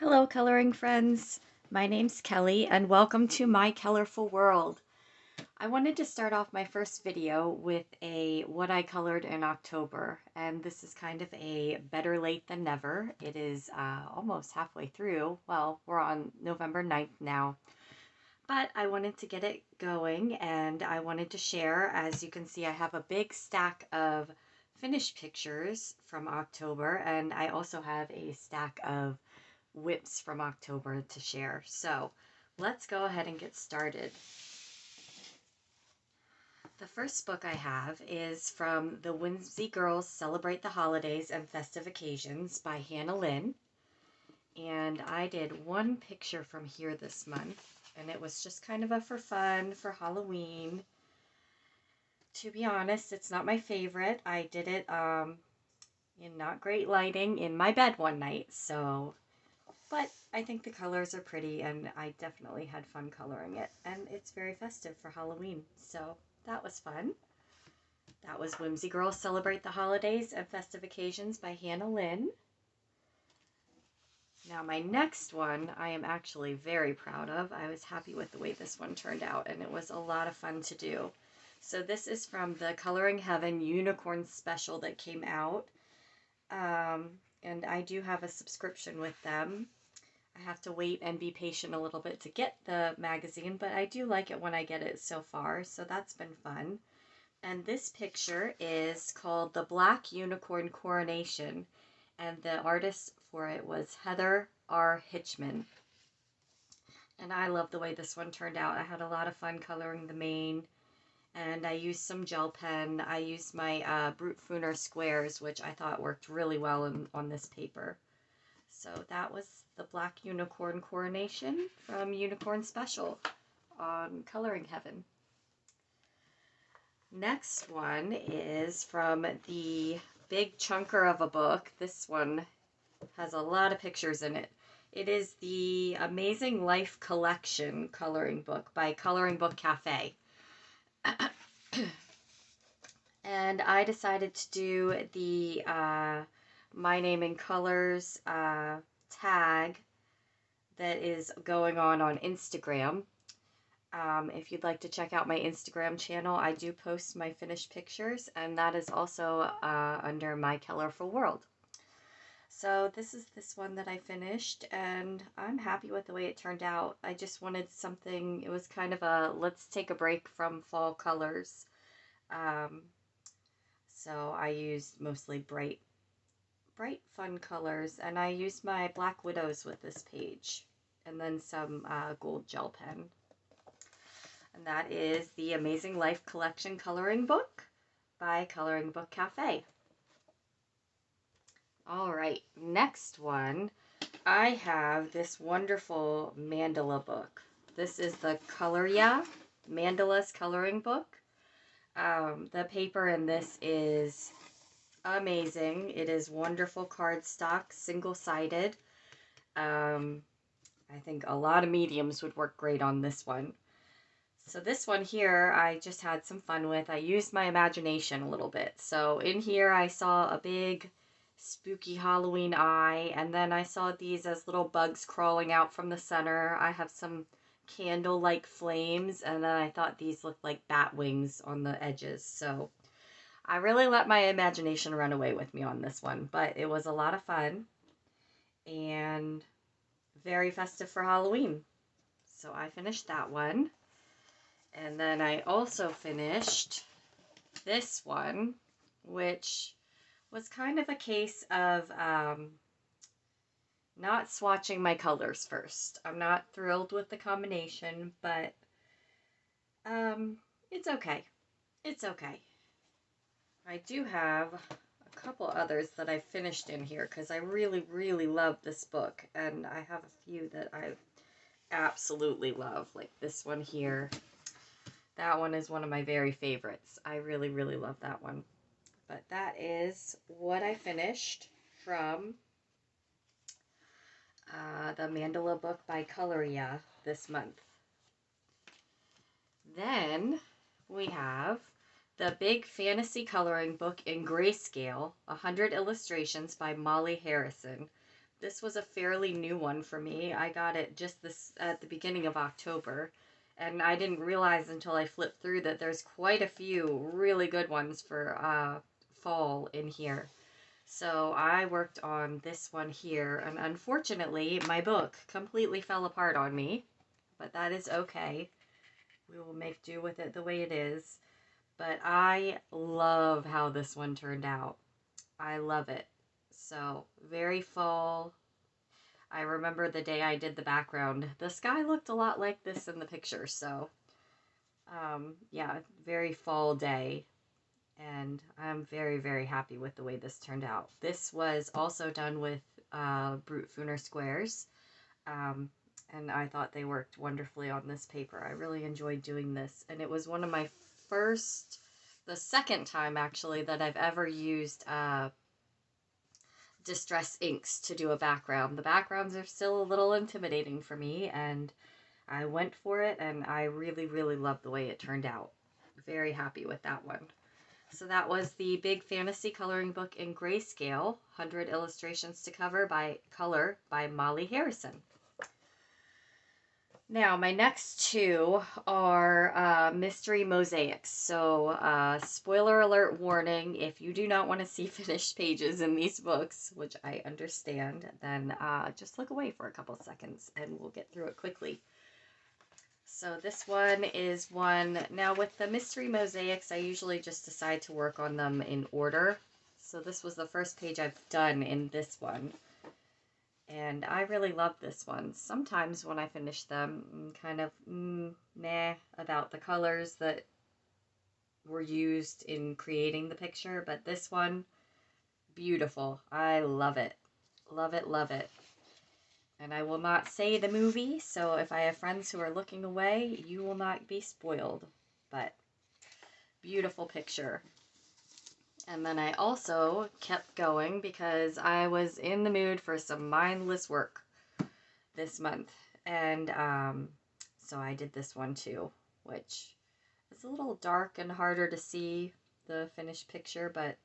Hello, coloring friends. My name's Kelly, and welcome to my colorful world. I wanted to start off my first video with a what I colored in October, and this is kind of a better late than never. It is almost halfway through. Well, we're on November 9th now, but I wanted to get it going, and I wanted to share. As you can see, I have a big stack of finished pictures from October, and I also have a stack of whips from October to share. So let's go ahead and get started. The first book I have is from the Whimsy Girls Celebrate the Holidays and Festive Occasions by Hannah Lynn. And I did one picture from here this month, and it was just kind of a for fun for Halloween. To be honest, it's not my favorite. I did it in not great lighting in my bed one night, but I think the colors are pretty, and I definitely had fun coloring it, and it's very festive for Halloween, so that was fun. That was Whimsy Girl Celebrate the Holidays and Festive Occasions by Hannah Lynn. Now my next one I am actually very proud of. I was happy with the way this one turned out, and it was a lot of fun to do. So this is from the Coloring Heaven Unicorn Special that came out, and I do have a subscription with them. I have to wait and be patient a little bit to get the magazine, but I do like it when I get it so far, so that's been fun. And this picture is called The Black Unicorn Coronation, and the artist for it was Heather R. Hitchman. And I love the way this one turned out. I had a lot of fun coloring the mane, and I used some gel pen. I used my Brute Fooner squares, which I thought worked really well on this paper. So that was the Black Unicorn Coronation from Unicorn Special on Coloring Heaven. Next one is from the big chunker of a book. This one has a lot of pictures in it. It is the Amazing Life Collection coloring book by Coloring Book Cafe. And I decided to do the My Name in Colors tag that is going on Instagram. If you'd like to check out my Instagram channel, I do post my finished pictures, and that is also under My Colorful World. So this is this one that I finished, and I'm happy with the way it turned out. I just wanted something, it was kind of a let's take a break from fall colors. So I used mostly bright fun colors, and I used my Black Widows with this page, and then some gold gel pen. And that is the Amazing Life Collection coloring book by Coloring Book Cafe. All right, next one, I have this wonderful mandala book. This is the Coloria Mandala's coloring book. The paper in this is amazing. It is wonderful cardstock, single-sided. I think a lot of mediums would work great on this one. So this one here, I just had some fun with. I used my imagination a little bit. So in here, I saw a big spooky Halloween eye, and then I saw these as little bugs crawling out from the center. I have some candle-like flames, and then I thought these looked like bat wings on the edges. So I really let my imagination run away with me on this one, but it was a lot of fun and very festive for Halloween. So I finished that one. And then I also finished this one, which was kind of a case of not swatching my colors first. I'm not thrilled with the combination, but it's okay. It's okay. I do have a couple others that I finished in here because I really, really love this book, and I have a few that I absolutely love, like this one here. That one is one of my very favorites. I really, really love that one. But that is what I finished from the Mandala book by Coloria this month. Then we have the Big Fantasy Coloring Book in Grayscale, 100 Illustrations by Molly Harrison This was a fairly new one for me. I got it just this at the beginning of October, and I didn't realize until I flipped through that there's quite a few really good ones for fall in here. So I worked on this one here, and unfortunately my book completely fell apart on me, but that is okay. We will make do with it the way it is. But I love how this one turned out. I love it. So, very fall. I remember the day I did the background. The sky looked a lot like this in the picture, so yeah, very fall day. And I'm very, very happy with the way this turned out. This was also done with Brute Funer squares, um, and I thought they worked wonderfully on this paper. I really enjoyed doing this, and it was one of my the second time actually that I've ever used distress inks to do a background. The backgrounds are still a little intimidating for me, and I went for it, and I really, really love the way it turned out. Very happy with that one. So that was the Big Fantasy Coloring Book in Grayscale, 100 Illustrations to Color by Molly Harrison. Now, my next two are mystery mosaics. So, spoiler alert warning, if you do not want to see finished pages in these books, which I understand, then just look away for a couple seconds and we'll get through it quickly. So this one is one, now with the mystery mosaics, I usually just decide to work on them in order. So this was the first page I've done in this one. And I really love this one. Sometimes when I finish them, I'm kind of meh about the colors that were used in creating the picture. But this one, beautiful. I love it. Love it, love it. And I will not say the movie, so if I have friends who are looking away, you will not be spoiled. But beautiful picture. And then I also kept going because I was in the mood for some mindless work this month. And so I did this one too, which is a little dark and harder to see the finished picture, but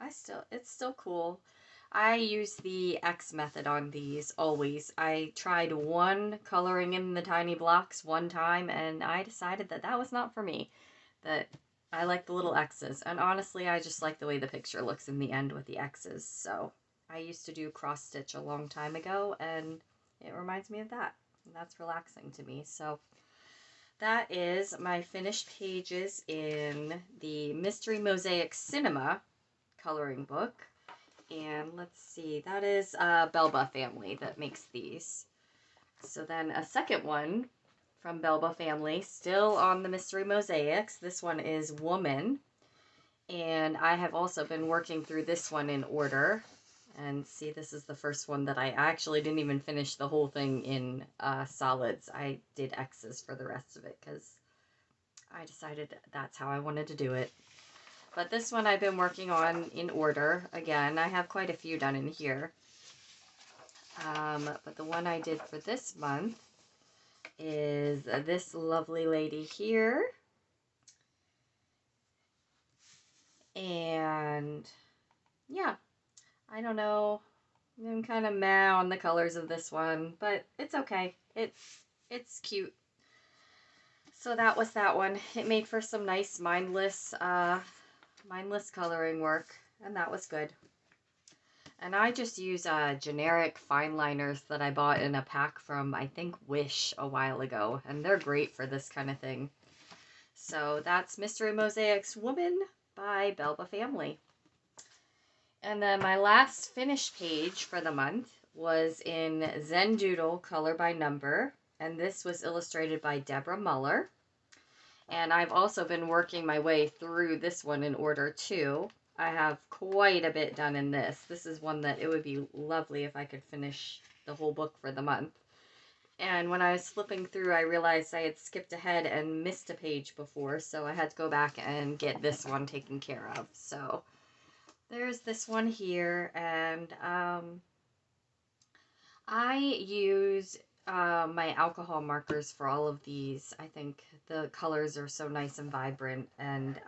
it's still cool. I use the X method on these always. I tried one coloring in the tiny blocks one time, and I decided that that was not for me. That I like the little X's, and honestly, I just like the way the picture looks in the end with the X's. So I used to do cross stitch a long time ago, and it reminds me of that, and that's relaxing to me. So that is my finished pages in the Mystery Mosaic Cinema coloring book. And let's see, that is Belba family that makes these. So then a second one from Belba family, still on the Mystery Mosaics. This one is Woman. And I have also been working through this one in order. And see, this is the first one that I actually didn't even finish the whole thing in solids. I did X's for the rest of it because I decided that's how I wanted to do it. But this one I've been working on in order. Again, I have quite a few done in here. But the one I did for this month is this lovely lady here. And yeah, I don't know. I'm kind of meh on the colors of this one, but it's okay. It's cute. So that was that one. It made for some nice mindless coloring work, and that was good. And I just use generic fine liners that I bought in a pack from, I think, Wish a while ago, and they're great for this kind of thing. So that's Mystery Mosaics Woman by Belba Family. And then my last finished page for the month was in Zen Doodle Color by Number, and this was illustrated by Deborah Muller. And I've also been working my way through this one in order too. I have quite a bit done in this. This is one that it would be lovely if I could finish the whole book for the month. And when I was flipping through, I realized I had skipped ahead and missed a page before, so I had to go back and get this one taken care of. So there's this one here, and I use my alcohol markers for all of these. I think the colors are so nice and vibrant, and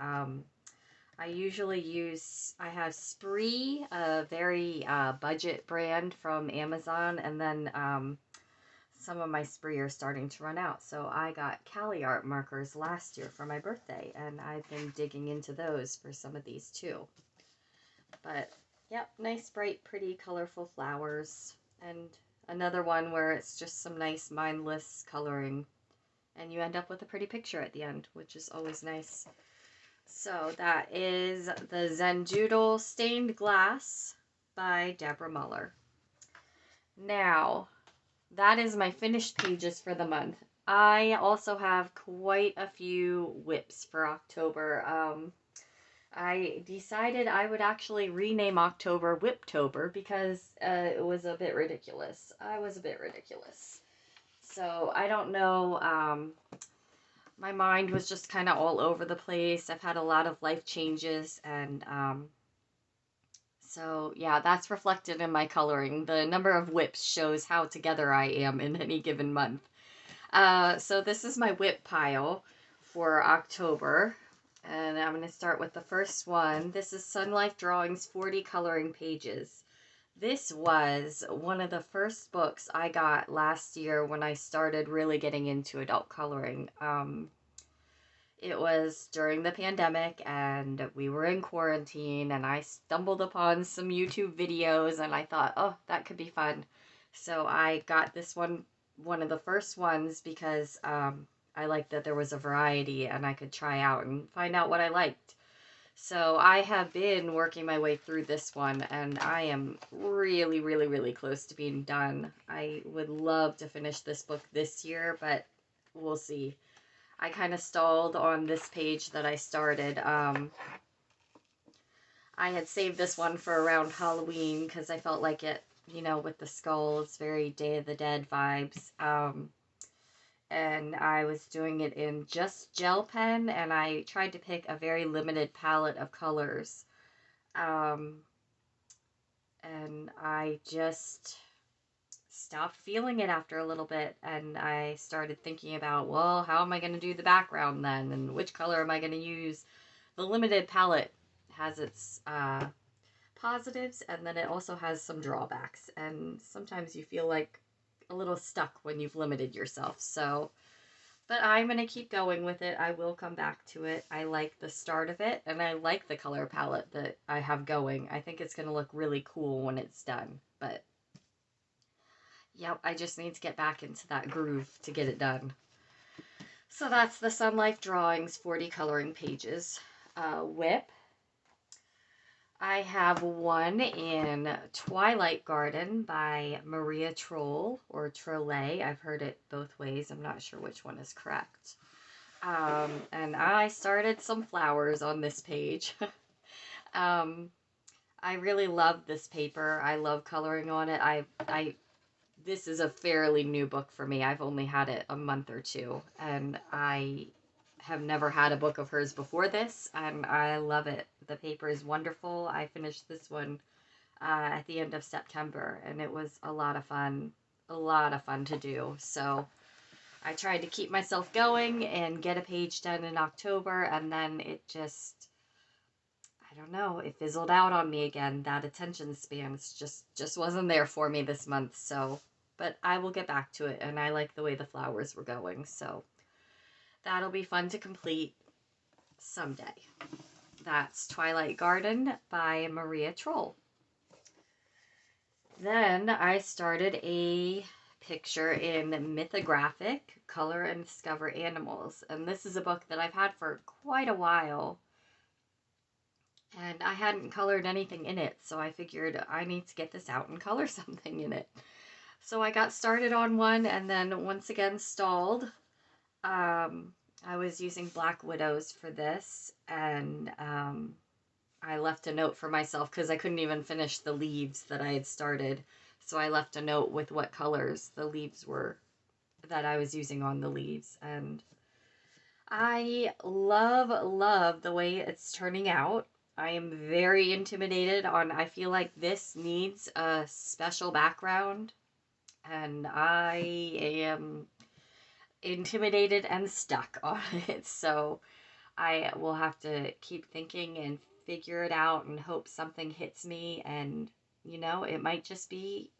I usually I have Spree, a very budget brand from Amazon, and then some of my Spree are starting to run out. So I got Cali Art markers last year for my birthday, and I've been digging into those for some of these too. But, yep, nice, bright, pretty, colorful flowers. And another one where it's just some nice, mindless coloring. And you end up with a pretty picture at the end, which is always nice. So that is the Zen Doodle Stained Glass by Deborah Muller. Now, that is my finished pages for the month. I also have quite a few whips for October. I decided I would actually rename October Whiptober because it was a bit ridiculous. I was a bit ridiculous. So I don't know. My mind was just kind of all over the place. I've had a lot of life changes, and so yeah, that's reflected in my coloring. The number of whips shows how together I am in any given month. So this is my whip pile for October. And I'm going to start with the first one. This is Sun Life Drawings 40 Coloring Pages. This was one of the first books I got last year when I started really getting into adult coloring. It was during the pandemic and we were in quarantine, and I stumbled upon some YouTube videos and I thought, oh, that could be fun. So I got this one of the first ones because I liked that there was a variety and I could try out and find out what I liked. So I have been working my way through this one, and I am really, really, really close to being done. I would love to finish this book this year, but we'll see. I kind of stalled on this page that I started. I had saved this one for around Halloween because I felt like it, you know, with the skull, it's very Day of the Dead vibes. And I was doing it in just gel pen, and I tried to pick a very limited palette of colors. And I just stopped feeling it after a little bit, and I started thinking about, well, how am I going to do the background then, and which color am I going to use? The limited palette has its positives, and then it also has some drawbacks, and sometimes you feel like a little stuck when you've limited yourself. So, but I'm going to keep going with it. I will come back to it. I like the start of it, and I like the color palette that I have going. I think it's going to look really cool when it's done, but yep, I just need to get back into that groove to get it done. So that's the Sun Life Drawings 40 Coloring Pages whip. I have one in Twilight Garden by Maria Troll, or Trolle. I've heard it both ways. I'm not sure which one is correct. And I started some flowers on this page. I really love this paper. I love coloring on it. This is a fairly new book for me. I've only had it a month or two, and I have never had a book of hers before this, and I love it. The paper is wonderful. I finished this one at the end of September, and it was a lot of fun to do. So I tried to keep myself going and get a page done in October, and then it just, I don't know, it fizzled out on me again. That attention span just wasn't there for me this month. So, but I will get back to it, and I like the way the flowers were going, so that'll be fun to complete someday. That's Twilight Garden by Maria Troll. Then I started a picture in Mythographic Color and Discover Animals, and this is a book that I've had for quite a while, and I hadn't colored anything in it, so I figured I need to get this out and color something in it. So I got started on one, and then once again stalled. I was using Black Widows for this, and I left a note for myself because I couldn't even finish the leaves that I had started. So I left a note with what colors the leaves were that I was using on the leaves. And I love the way it's turning out. I am very intimidated I feel like this needs a special background, and I am intimidated and stuck on it. So I will have to keep thinking and figure it out and hope something hits me. And, you know, it might just be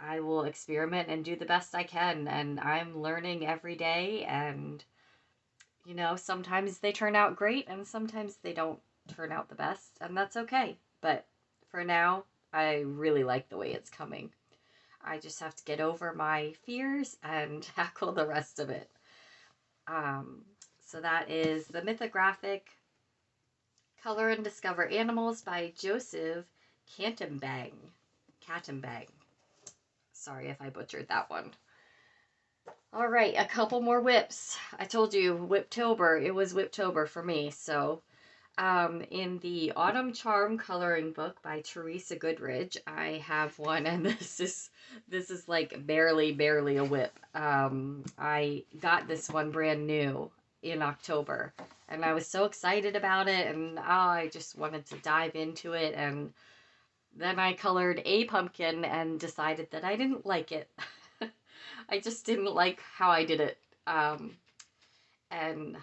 I will experiment and do the best I can. And I'm learning every day. And, you know, sometimes they turn out great and sometimes they don't turn out the best. And that's okay. But for now, I really like the way it's coming. I just have to get over my fears and tackle the rest of it. Um, so that is the Mythographic Color and Discover Animals by Joseph Kattenbang. Kattenbang. Sorry if I butchered that one. All right, a couple more whips. I told you, Whiptober. It was Whiptober for me. So, in the Autumn Charm coloring book by Teresa Goodridge, I have one, and this is like barely a whip. I got this one brand new in October, and I was so excited about it, and I just wanted to dive into it, and then I colored a pumpkin and decided that I didn't like it. I just didn't like how I did it. And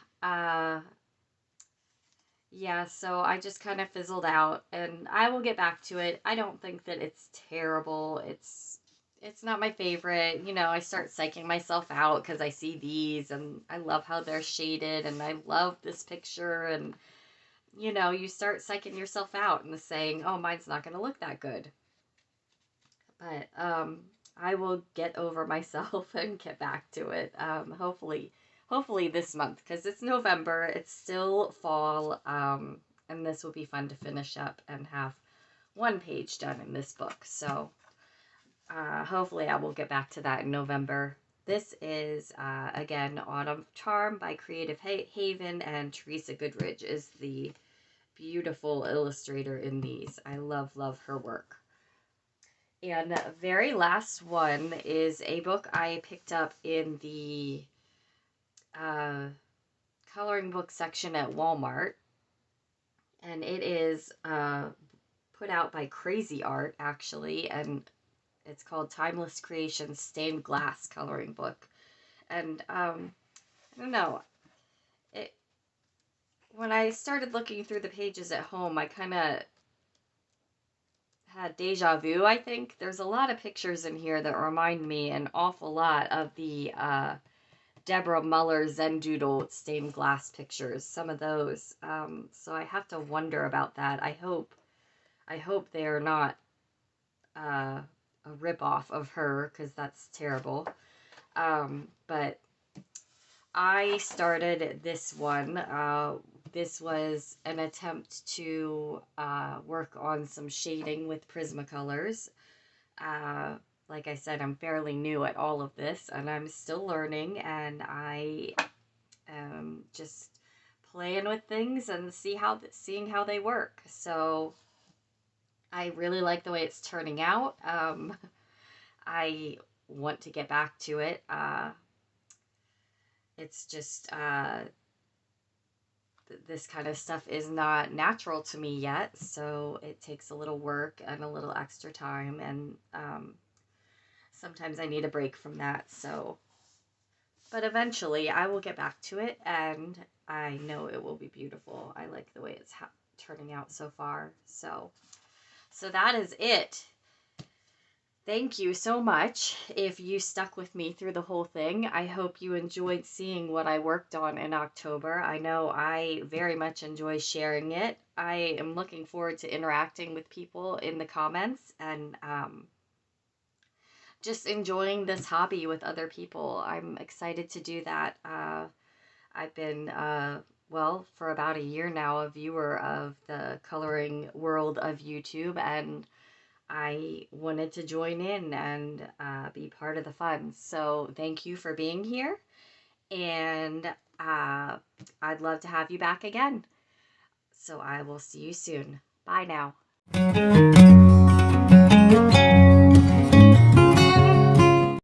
yeah, so I just kind of fizzled out, and I will get back to it. I don't think that it's terrible. It's not my favorite. You know, I start psyching myself out because I see these, and I love how they're shaded, and I love this picture, and, you know, you start psyching yourself out and saying, oh, mine's not going to look that good. But I will get over myself and get back to it. Hopefully this month, because it's November, it's still fall, and this will be fun to finish up and have one page done in this book. So hopefully I will get back to that in November. This is, again, Autumn Charm by Creative Haven, and Teresa Goodridge is the beautiful illustrator in these. I love her work. And the very last one is a book I picked up in the coloring book section at Walmart. And it is put out by Crazy Art, actually. And it's called Timeless Creations Stained Glass Coloring Book. And I don't know. When I started looking through the pages at home, I kind of had deja vu, I think. There's a lot of pictures in here that remind me an awful lot of the Deborah Muller Zen Doodle stained glass pictures, some of those. So I have to wonder about that. I hope they are not a ripoff of her, because that's terrible. But I started this one. This was an attempt to work on some shading with Prismacolors. Like I said, I'm fairly new at all of this, and I'm still learning, and I am just playing with things and seeing how they work. So I really like the way it's turning out. I want to get back to it. It's just this kind of stuff is not natural to me yet, so it takes a little work and a little extra time, and sometimes I need a break from that. So, but eventually I will get back to it, and I know it will be beautiful. I like the way it's turning out so far. So that is it. Thank you so much if you stuck with me through the whole thing. I hope you enjoyed seeing what I worked on in October. I know I very much enjoy sharing it. I am looking forward to interacting with people in the comments, and just enjoying this hobby with other people. I'm excited to do that. I've been, well, for about a year now, a viewer of the coloring world of YouTube, and I wanted to join in and be part of the fun. So thank you for being here, and I'd love to have you back again. So I will see you soon. Bye now.